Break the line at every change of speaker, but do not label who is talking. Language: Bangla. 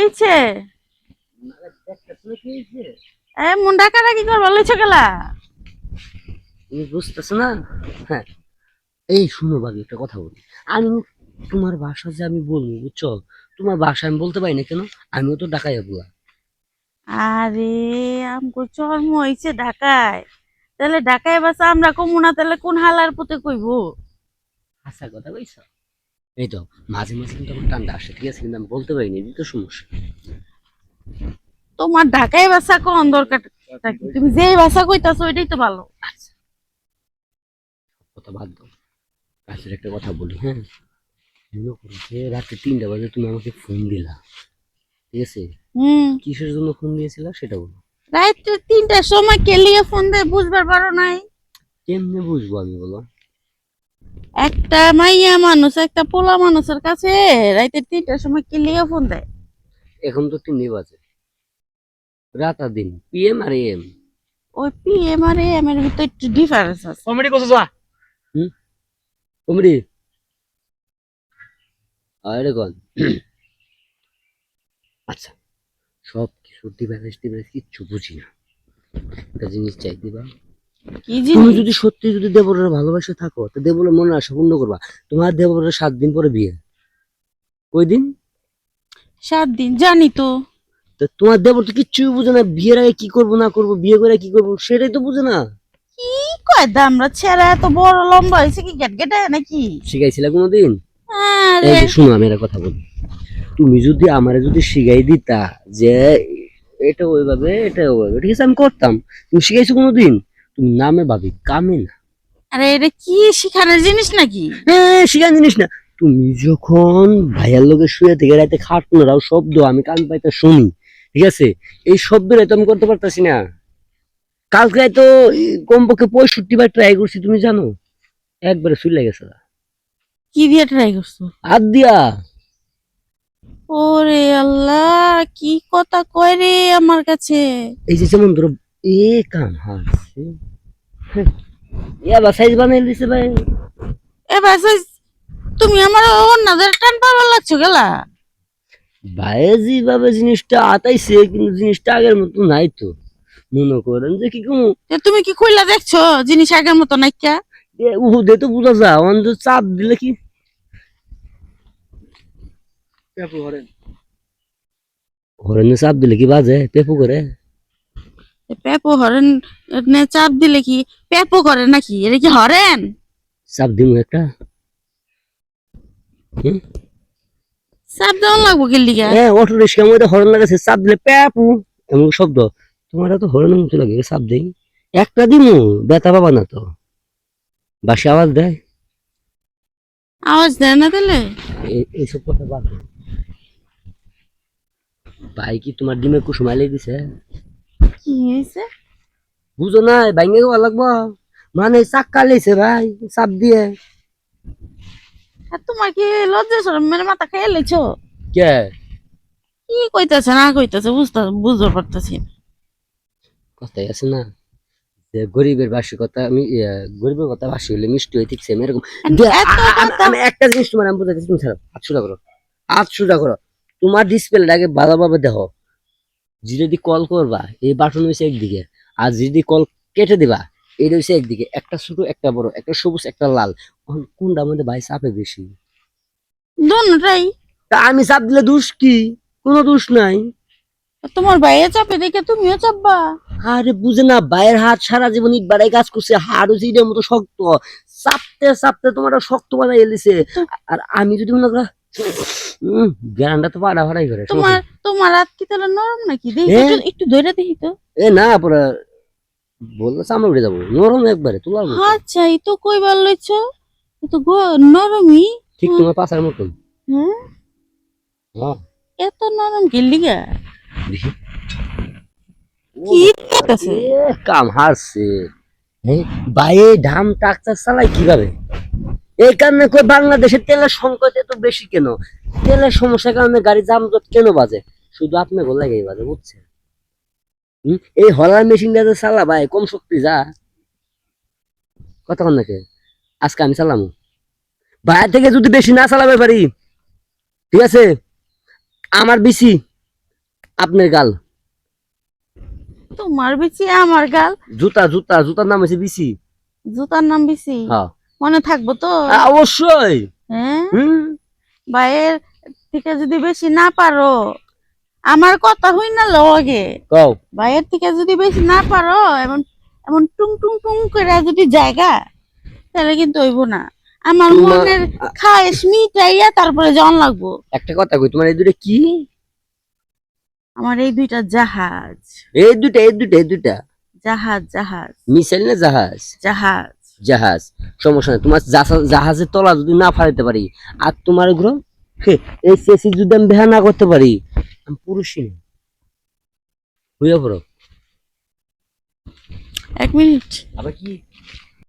হয়েছে? এ মুন্ডা কারা কি করবো লইছো গেলা?
তুমি বুঝতেছো না? হ্যাঁ, এই শুনো ভাবি, একটা কথা বলি। আমি তোমার বাসা যে আমি বলবো, বুঝছো? তোমার বাসা আমি বলতে পারি না কেন? আমিও তো ঢাকায় বুয়া।
আরে আমগো জন্ম হয়েছে ঢাকায়, তাহলে ঢাকায় বাসা আমরা কমু না, তাহলে কোন হালার পুতে কইবো?
আচ্ছা, কথা বলছো। এই তো মাঝে মাঝে কিন্তু আমার ঠান্ডা আসে, ঠিক আছে, কিন্তু আমি বলতে পারি না, এটাই তো সমস্যা।
তোমার ঢাকায় বাসা কোন দরকারটা কি? তুমি যেই ভাষা কইতাছো ওইটাই তো ভালো।
আচ্ছা, কথা বাদ দাও। কাছের একটা কথা বলি, হ্যাঁ। মনে করো যে রাতে 3টা বাজে তুমি আমাকে ফোন দিলা, ঠিক আছে?
হুম।
কিসের জন্য ফোন দিয়েছিলা সেটা বলো।
রাত্রে 3টার সময় কে লিয়ে ফোন দেয় বুঝবার পারো নাই?
কেমনে বুঝবো আমি, বলো?
একটা মাইয়া মানুষ একটা পোলা মানুষের কাছে রাতে 3টার সময় কে লিয়ে ফোন দেয়?
এখন তো 3 বাজে, রাত আর দিন, PM আর AM।
ওই PM আর AM এর ভিতর একটু ডিফারেন্স আছে।
কমেডি করছো যা।
হুম, কমরি আরে কোন? আচ্ছা, সব কিছু ডিভাইস টিভাইস কিচ্ছু বুঝি না। একটা জিনিস চাই, দিবা?
কি
তুমি
জিনিস?
যদি সত্যি যদি দেবরের ভালোবাসে থাকো, তো দেবরের মনে আশা পূর্ণ করবা। তোমার দেবরের 7 দিন পরে বিয়ে। ওই দিন
7 দিন জানি তো।
তো তোমার দেবর তো কিচ্ছুই বুঝে না, বিয়ের আগে কি করবো না করবো, বিয়ে করে কি করবো সেটাই তো বুঝে না।
কি কয় দামরা ছেড়া এত বড় লম্বা হয়েছে কি গেট গেটে নাকি?
শিখাইছিলা কোনোদিন? এই
আরে
যে শুনো, আমি একটা কথা বলি। তুমি যদি আমারে যদি শিখাই দিতা যে এটা ওইভাবে এটা ওইভাবে, ঠিক আছে, আমি করতাম। তুমি শিখাইছো কোনোদিন? তুমি নামে ভাবি, কামে না।
আরে এটা কি শিখানোর জিনিস নাকি?
হ্যাঁ, শিখান জিনিস না। তুমি যখন ভাইয়ার লোকের শুয়ে থেকে রাতে খাটনারাও শব্দ আমি কান পাইতে শুনি, ঠিক আছে, এই শব্দটা তো আমি করতে পারতাছি না। কালকে তো কমপক্ষে 65 বার ট্রাই করছি, তুমি জানো? একবারে চলে গেছে
কি দিয়ে ট্রাই করছো?
হাত দিয়া।
ওরে আল্লাহ, কি কথা কয় রে আমার কাছে।
এই যে যেমন ধরো, এ কাম হাসছে, এবার সাইজ বানাই দিছে ভাই।
এবার তুমি আমার অন্যদের টান পাবার লাগছো গেলা?
ভাই যেভাবে জিনিসটা আতাইছে, কিন্তু জিনিসটা আগের মতো নাই তো। মনে করেন যে কি কম,
তুমি কি খুইলা দেখছো জিনিস আগের মতো নাইকা?
উহুদে তো বোঝা যায়, অন যে চাপ দিলে কি
পেপু হরেন।
হরেনে চাপ দিলে কি বাজে পেপু করে?
পেপো হরেন নে চাপ দিলে কি পেপো করে নাকি? এটা কি হরেন?
চাপ দিমু একটা। হুম?
চাপ দেওয়া লাগবো কি লিগা?
হ্যাঁ, অটো রিক্সার মধ্যে হরেন লাগাছে, চাপ দিলে পেপু এমন শব্দ। তোমার তো হরেনের মতো লাগে, চাপ দেই একটা দিমু, ব্যথা পাবা না তো? বাসে আওয়াজ দেয়।
আওয়াজ দেয় না দিলে?
এইসব কথা বাদ দাও। ভাই কি তোমার ডিমে কুসুম আলাই দিছে?
কি হয়েছে?
বুঝো না, ভাঙ্গে যাওয়া লাগবো। মানে চাক্কা লেছে ভাই, চাপ দিয়ে।
আর তোমার কি লজ্জা শরম মেরে মাথা খেয়ে লেছো?
কে?
কি কইতাছে না কইতাছে বুঝতে পারতাছি না।
কথাই আছে না যে গরিবের বাসি কথা, আমি গরিবের কথা বাসি হলে মিষ্টি হয়ে ঠিক সেম এরকম।
এত কথা।
আমি একটা জিনিস তোমার আমি বুঝাইতেছি, তুমি ছাড়ো, হাত সোজা করো, হাত সোজা করো। তোমার ডিসপ্লেটাকে ভালোভাবে দেখো। যদি কল করবা, এই বাটন হয়েছে একদিকে, আর যদি কল কেটে দিবা, এটা হচ্ছে একদিকে, একটা ছোট একটা বড়, একটা সবুজ একটা লাল। এখন কোনটা মধ্যে ভাই চাপে বেশি?
দোনোটাই।
তা আমি চাপ দিলে দোষ কি? কোনো দোষ নাই।
তোমার ভাইয়া চাপে দেখে তুমিও চাপবা।
আরে বুঝে না, ভাইয়ের হাত সারা জীবন ইট বাড়াই কাজ করছে, হাড় হচ্ছে ইটের মতো শক্ত। চাপতে চাপতে তোমার শক্ত বানাই এলিছে।
তো-
আর আমি যদি মনে করো, জ্ঞানটা তো পাড়া ফাড়াই করে সমস্যা
তোমার
নেই।
তোমার হাত কি তাহলে নরম নাকি? দেখি তো,
এ
একটু একটু ধরে দেখি তো।
এ না পরে বললে চামড়া উঠে যাবো, নরম একবারে তোলার মতো।
আচ্ছা, এই তো কইবার লইছ, এ তো নরমই।
ঠিক
হ্যাঁ।
তোমার পাশার মতন।
হ্যাঁ,
হ্যাঁ,
এত নরম কি লিগা?
দেখি। ও
কি
বাবা,
কইতাছে?
এ কাম হারছে। হ্যাঁ, বাইরে ধাম ট্রাক্টর চালাই কিভাবে? এই কারণে কই বাংলাদেশে তেলের সংকট এত বেশি কেন? তেলের সমস্যার কারণে গাড়ি যানজট কেন বাজে? শুধু আপনি বললে এই বাজে, বুঝছেন? এই হলার মেশিনটা যে চালা ভাই, কম শক্তি যা কতক্ষণ নাকি আজকে আমি চালামু, বাইরে থেকে যদি বেশি না চালাবে পারি, ঠিক আছে, আমার বেশি আপনার গাল।
তোমার বিচি আমার গাল।
জুতা জুতা জুতার নাম হচ্ছে বিসি।
জুতার নাম বিচি?
হ্যাঁ
মনে থাকবো তো?
অবশ্যই।
হ্যাঁ,
হুম।
ভাইয়ের থেকে যদি বেশি না পারো, আমার কথা হই না লগে,
কও।
ভাইয়ের থেকে যদি বেশি না পারো, এমন এমন টুং টুং টুং করে যদি জায়গা, তাহলে কিন্তু হইব না। আমার
তোমার
মনের খায়েশ মিটাইয়া তারপরে জন লাগবো।
একটা কথা কই, তোমার এই দুটো কি?
আমার এই দুইটা জাহাজ।
এই দুটা এই দুটা এই দুটা
জাহাজ জাহাজ
মিসাইল না জাহাজ?
জাহাজ।
জাহাজ। সমস্যা নাই, তোমার জাহাজের তলা যদি না ফালাইতে পারি, আর তোমার গ্রহ এই চেসি যদি আমি বেহা না করতে পারি, আমি পুরুষই না। হইয়া পড়ো।
1 মিনিট।
আবার কি?